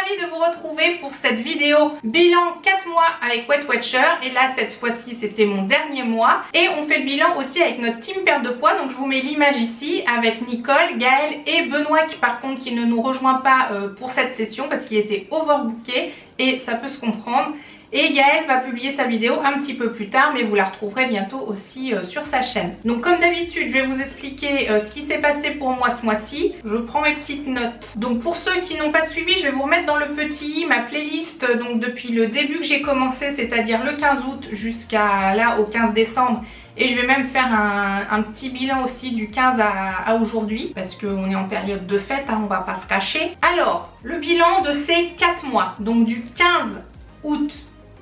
ravie de vous retrouver pour cette vidéo bilan 4 mois avec Weight Watcher. Et là, cette fois-ci, c'était mon dernier mois. Et on fait le bilan aussi avec notre team perte de poids. Donc je vous mets l'image ici avec Nicole, Gaëlle et Benoît qui par contre qui ne nous rejoint pas pour cette session parce qu'il était overbooké et ça peut se comprendre. Et Gaëlle va publier sa vidéo un petit peu plus tard, mais vous la retrouverez bientôt aussi sur sa chaîne. Donc comme d'habitude, je vais vous expliquer ce qui s'est passé pour moi ce mois-ci. Je prends mes petites notes. Donc pour ceux qui n'ont pas suivi, je vais vous remettre dans le petit ma playlist donc depuis le début que j'ai commencé, c'est-à-dire le 15 août jusqu'à là au 15 décembre. Et je vais même faire un petit bilan aussi du 15 à aujourd'hui parce qu'on est en période de fête, hein, on va pas se cacher. Alors, le bilan de ces 4 mois, donc du 15 août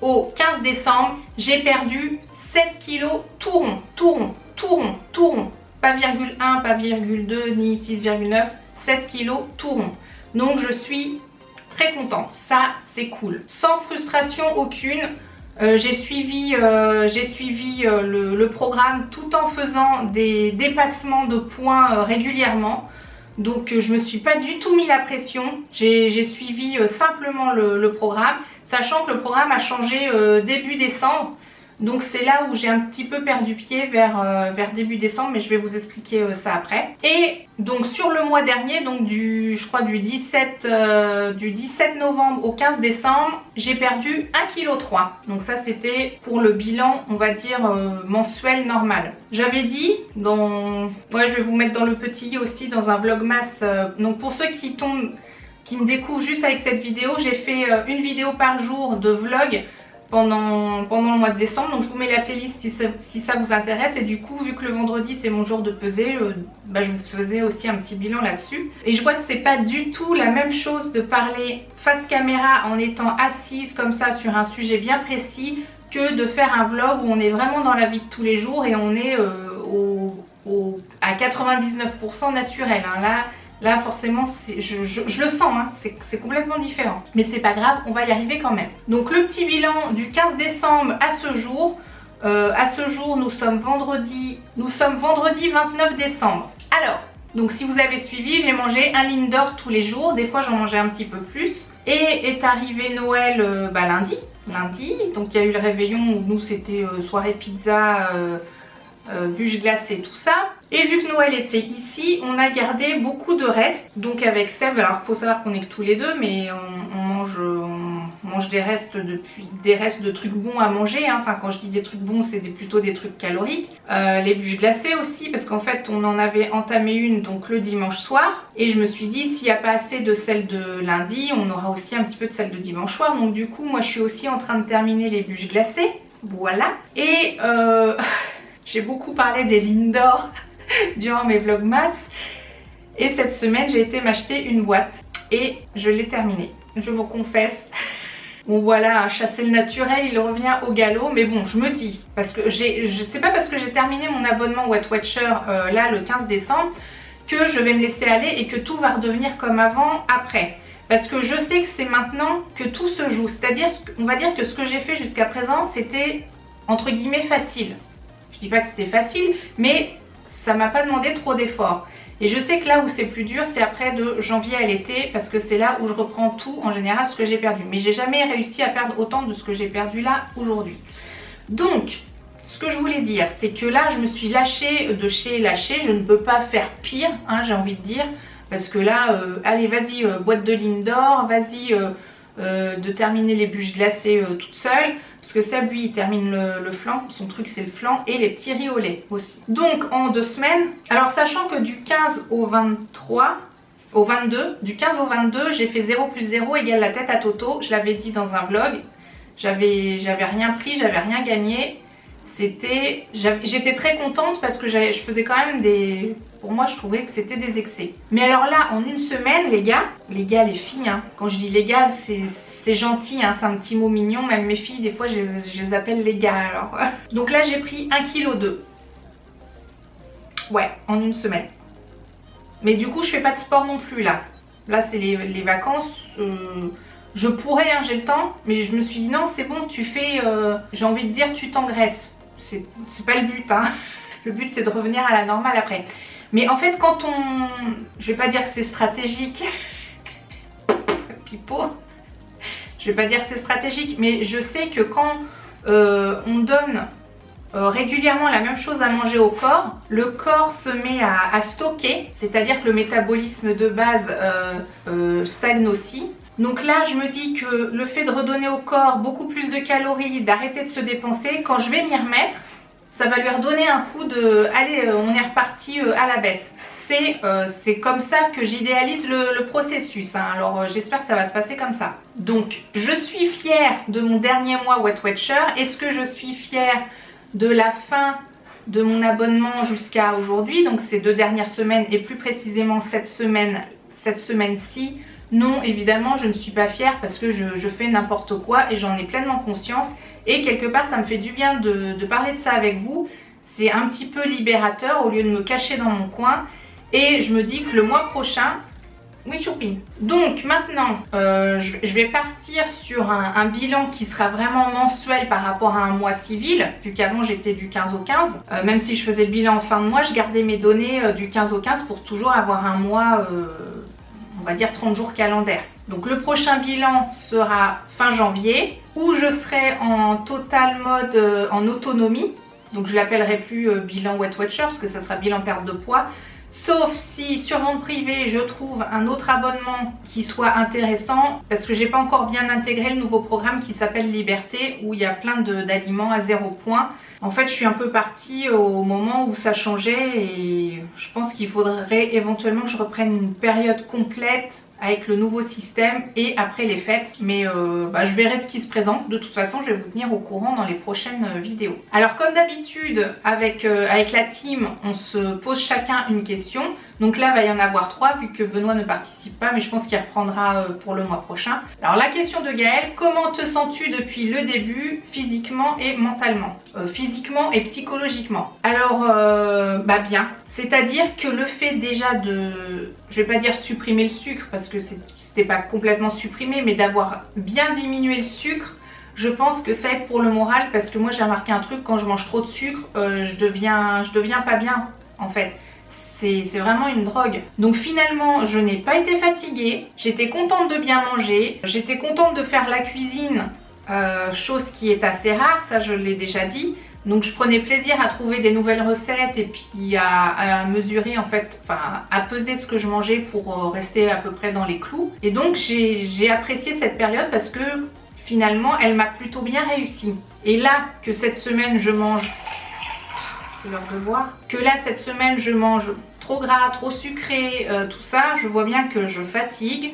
au 15 décembre, j'ai perdu 7 kilos tout rond, tout rond, tout rond, tout rond. Pas virgule 1, pas virgule 2, ni 6,9, 7 kilos tout rond. Donc je suis très contente, ça c'est cool. Sans frustration aucune, j'ai suivi le programme tout en faisant des dépassements de points régulièrement. Donc je me suis pas du tout mis la pression, j'ai suivi simplement le programme, sachant que le programme a changé début décembre. Donc c'est là où j'ai un petit peu perdu pied vers début décembre, mais je vais vous expliquer ça après. Et donc sur le mois dernier, donc je crois du 17 novembre au 15 décembre, j'ai perdu 1,3 kg. Donc ça c'était pour le bilan, on va dire mensuel normal. J'avais dit ouais, je vais vous mettre dans le petit aussi dans un vlogmas. Donc pour ceux qui me découvrent juste avec cette vidéo, j'ai fait une vidéo par jour de vlog pendant le mois de décembre. Donc je vous mets la playlist si ça vous intéresse. Et du coup, vu que le vendredi c'est mon jour de pesée, je vous faisais aussi un petit bilan là-dessus. Et je vois que c'est pas du tout la même chose de parler face caméra en étant assise comme ça sur un sujet bien précis que de faire un vlog où on est vraiment dans la vie de tous les jours et on est à 99% naturel, hein. Là forcément je le sens, hein, c'est complètement différent. Mais c'est pas grave, on va y arriver quand même. Donc le petit bilan du 15 décembre à ce jour. Nous sommes vendredi 29 décembre. Alors, donc si vous avez suivi, j'ai mangé 1 Lindor tous les jours. Des fois j'en mangeais un petit peu plus. Et est arrivé Noël lundi. Donc il y a eu le réveillon où nous c'était soirée pizza, bûche glacée, tout ça. Et vu que Noël était ici, on a gardé beaucoup de restes. Donc avec Seb, alors il faut savoir qu'on est que tous les deux, mais on mange des restes de trucs bons à manger, hein. Enfin quand je dis des trucs bons, c'est plutôt des trucs caloriques. Les bûches glacées aussi, parce qu'en fait on en avait entamé une donc le dimanche soir. Et je me suis dit s'il n'y a pas assez de celle de lundi, on aura aussi un petit peu de celle de dimanche soir. Donc du coup moi je suis aussi en train de terminer les bûches glacées. Voilà. Et j'ai beaucoup parlé des Lindor durant mes vlogmas. Et cette semaine, j'ai été m'acheter une boîte. Et je l'ai terminée. Je vous confesse. Bon voilà, chasser le naturel, il revient au galop. Mais bon, je me dis, parce que c'est pas parce que j'ai terminé mon abonnement Weight Watcher là le 15 décembre que je vais me laisser aller et que tout va redevenir comme avant après. Parce que je sais que c'est maintenant que tout se joue. C'est-à-dire, on va dire que ce que j'ai fait jusqu'à présent, c'était entre guillemets facile. Je dis pas que c'était facile, mais ça m'a pas demandé trop d'efforts. Et je sais que là où c'est plus dur, c'est après de janvier à l'été, parce que c'est là où je reprends tout en général ce que j'ai perdu. Mais j'ai jamais réussi à perdre autant de ce que j'ai perdu là aujourd'hui. Donc, ce que je voulais dire, c'est que là, je me suis lâchée de chez lâchée. Je ne peux pas faire pire, hein, j'ai envie de dire. Parce que là, allez, vas-y, boîte de Lindor, vas-y, de terminer les bûches glacées toute seule. Parce que Seb, lui, il termine le flan. Son truc, c'est le flan et les petits riz au lait aussi. Donc, en 2 semaines, alors sachant que du 15 au 22, j'ai fait 0 plus 0 égale la tête à Toto. Je l'avais dit dans un vlog. J'avais rien pris, j'avais rien gagné. J'étais très contente parce que je faisais quand même pour moi, je trouvais que c'était des excès. Mais alors là, en 1 semaine, les gars, les filles, hein, quand je dis les gars, c'est gentil, hein, c'est un petit mot mignon. Même mes filles, des fois, je les appelle les gars. Alors. Donc là, j'ai pris 1,2 kg. Ouais, en 1 semaine. Mais du coup, je fais pas de sport non plus là. Là, c'est les vacances. Je pourrais, hein, j'ai le temps. Mais je me suis dit non, c'est bon, tu fais... j'ai envie de dire, tu t'engraisses. C'est pas le but, hein. Le but, c'est de revenir à la normale après. Mais en fait, quand on... Je vais pas dire que c'est stratégique. Pipo. je vais pas dire que c'est stratégique, mais je sais que quand on donne régulièrement la même chose à manger au corps, le corps se met à stocker, c'est-à-dire que le métabolisme de base stagne aussi. Donc là, je me dis que le fait de redonner au corps beaucoup plus de calories, d'arrêter de se dépenser, quand je vais m'y remettre, ça va lui redonner un coup de « allez, on est reparti à la baisse ». C'est comme ça que j'idéalise le processus, hein. Alors j'espère que ça va se passer comme ça. Donc je suis fière de mon dernier mois Weight Watcher. Est-ce que je suis fière de la fin de mon abonnement jusqu'à aujourd'hui, donc ces 2 dernières semaines et plus précisément cette semaine-ci? Non, évidemment je ne suis pas fière parce que je fais n'importe quoi et j'en ai pleinement conscience, et quelque part ça me fait du bien de parler de ça avec vous. C'est un petit peu libérateur au lieu de me cacher dans mon coin, et je me dis que le mois prochain, oui choupine. Donc maintenant je vais partir sur un bilan qui sera vraiment mensuel par rapport à un mois civil, vu qu'avant j'étais du 15 au 15. Même si je faisais le bilan en fin de mois, je gardais mes données du 15 au 15 pour toujours avoir un mois, on va dire 30 jours calendaires. Donc le prochain bilan sera fin janvier, où je serai en total mode en autonomie. Donc je l'appellerai plus bilan Weight Watcher parce que ça sera bilan perte de poids. Sauf si sur vente privée je trouve un autre abonnement qui soit intéressant, parce que j'ai pas encore bien intégré le nouveau programme qui s'appelle Liberté, où il y a plein d'aliments à 0 points. En fait je suis un peu partie au moment où ça changeait, et je pense qu'il faudrait éventuellement que je reprenne une période complète avec le nouveau système et après les fêtes. Mais je verrai ce qui se présente. De toute façon, je vais vous tenir au courant dans les prochaines vidéos. Alors comme d'habitude, avec la team, on se pose chacun une question. Donc là, il va y en avoir 3 vu que Benoît ne participe pas, mais je pense qu'il reprendra pour le mois prochain. Alors la question de Gaëlle: comment te sens-tu depuis le début, physiquement et mentalement, physiquement et psychologiquement? Alors, bien. C'est-à-dire que le fait déjà je vais pas dire supprimer le sucre parce que c'était pas complètement supprimé, mais d'avoir bien diminué le sucre, je pense que ça aide pour le moral, parce que moi j'ai remarqué un truc: quand je mange trop de sucre, je deviens pas bien en fait. C'est vraiment une drogue. Donc finalement, je n'ai pas été fatiguée, j'étais contente de bien manger, j'étais contente de faire la cuisine, chose qui est assez rare, ça je l'ai déjà dit. Donc je prenais plaisir à trouver des nouvelles recettes et puis à mesurer en fait, à peser ce que je mangeais pour rester à peu près dans les clous. Et donc j'ai apprécié cette période parce que finalement elle m'a plutôt bien réussi. Et là que cette semaine je mange, c'est l'heure de voir, que là cette semaine je mange trop gras, trop sucré, tout ça, je vois bien que je fatigue.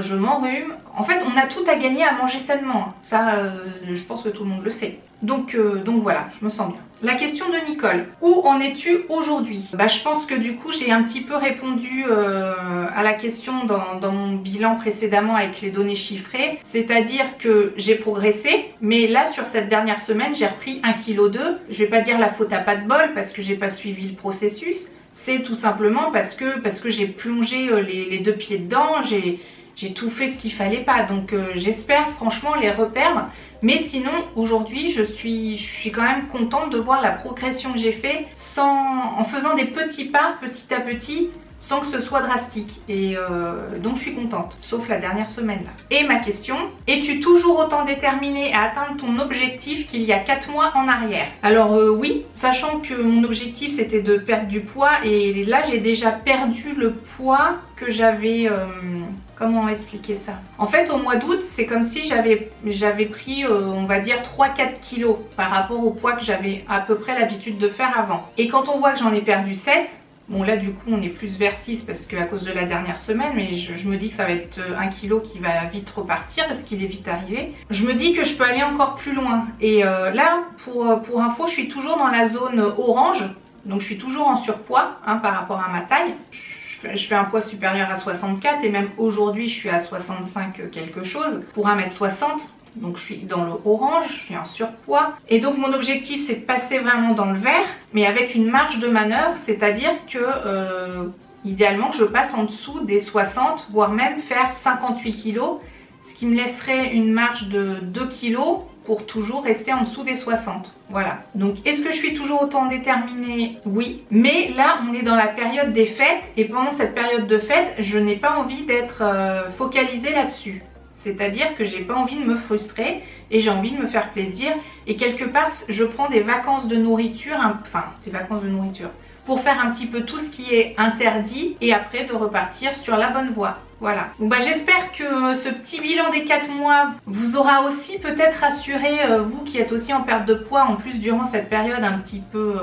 Je m'enrhume. En fait, on a tout à gagner à manger sainement. Ça, je pense que tout le monde le sait. Donc voilà, je me sens bien. La question de Nicole: où en es-tu aujourd'hui? Je pense que du coup, j'ai un petit peu répondu à la question dans mon bilan précédemment avec les données chiffrées. C'est-à-dire que j'ai progressé, mais là, sur cette dernière semaine, j'ai repris 1,2 kg. Je vais pas dire la faute à pas de bol parce que j'ai pas suivi le processus. C'est tout simplement parce que j'ai plongé les 2 pieds dedans. J'ai tout fait ce qu'il fallait pas, donc j'espère franchement les reperdre. Mais sinon, aujourd'hui, je suis quand même contente de voir la progression que j'ai fait en faisant des petits pas, petit à petit, sans que ce soit drastique. Et donc je suis contente, sauf la dernière semaine là. Et ma question: es-tu toujours autant déterminée à atteindre ton objectif qu'il y a 4 mois en arrière? Alors oui, sachant que mon objectif c'était de perdre du poids, et là j'ai déjà perdu le poids que j'avais... Comment expliquer ça? En fait, au mois d'août, c'est comme si j'avais pris, on va dire, 3-4 kilos par rapport au poids que j'avais à peu près l'habitude de faire avant. Et quand on voit que j'en ai perdu 7, bon là du coup on est plus vers 6 parce qu'à cause de la dernière semaine, mais je me dis que ça va être 1 kilo qui va vite repartir parce qu'il est vite arrivé. Je me dis que je peux aller encore plus loin. Et là, pour info, je suis toujours dans la zone orange, donc je suis toujours en surpoids par rapport à ma taille. Je fais un poids supérieur à 64 et même aujourd'hui je suis à 65 quelque chose pour 1m60. Donc je suis dans le orange, je suis en surpoids. Et donc mon objectif c'est de passer vraiment dans le vert, mais avec une marge de manœuvre, c'est-à-dire que idéalement je passe en dessous des 60, voire même faire 58 kg, ce qui me laisserait une marge de 2 kg pour toujours rester en dessous des 60. Voilà. Donc est-ce que je suis toujours autant déterminée? Oui. Mais là on est dans la période des fêtes, et pendant cette période de fêtes, je n'ai pas envie d'être focalisée là-dessus. c'est-à-dire que j'ai pas envie de me frustrer et j'ai envie de me faire plaisir. Et quelque part, je prends des vacances de nourriture, pour faire un petit peu tout ce qui est interdit et après de repartir sur la bonne voie. Voilà. Donc j'espère que ce petit bilan des 4 mois vous aura aussi peut-être rassuré, vous qui êtes aussi en perte de poids, en plus durant cette période un petit peu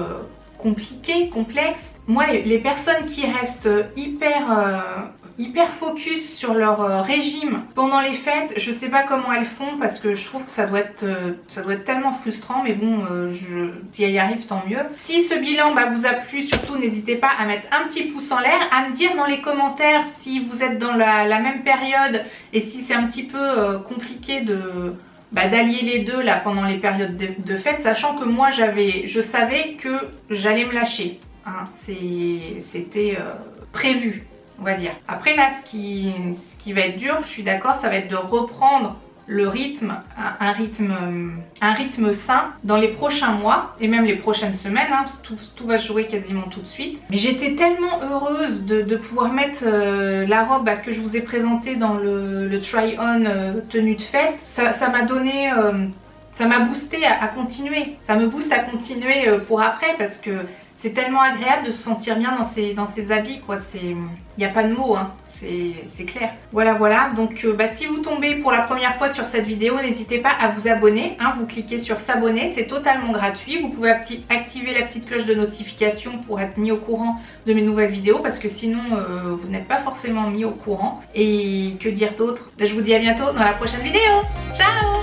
compliquée, complexe. Moi, les personnes qui restent hyper focus sur leur régime pendant les fêtes, je sais pas comment elles font parce que je trouve que ça doit être tellement frustrant, mais bon, si elle y arrive, tant mieux. Si ce bilan vous a plu, surtout n'hésitez pas à mettre un petit pouce en l'air, à me dire dans les commentaires si vous êtes dans la même période et si c'est un petit peu compliqué d'allier les deux là pendant les périodes de fête, sachant que moi je savais que j'allais me lâcher, hein, c'était prévu, on va dire. Après là, ce qui va être dur, je suis d'accord, ça va être de reprendre le rythme, un rythme sain dans les prochains mois et même les prochaines semaines, hein, tout va se jouer quasiment tout de suite. Mais j'étais tellement heureuse de pouvoir mettre la robe que je vous ai présentée dans le try-on tenue de fête. Ça m'a donné... ça m'a boosté à continuer. Ça me booste à continuer pour après parce que c'est tellement agréable de se sentir bien dans ses habits, quoi. Il n'y a pas de mots, hein. C'est clair. Voilà. Donc si vous tombez pour la première fois sur cette vidéo, n'hésitez pas à vous abonner, hein. Vous cliquez sur s'abonner, c'est totalement gratuit. Vous pouvez activer la petite cloche de notification pour être mis au courant de mes nouvelles vidéos parce que sinon vous n'êtes pas forcément mis au courant. Et que dire d'autre? Je vous dis à bientôt dans la prochaine vidéo. Ciao!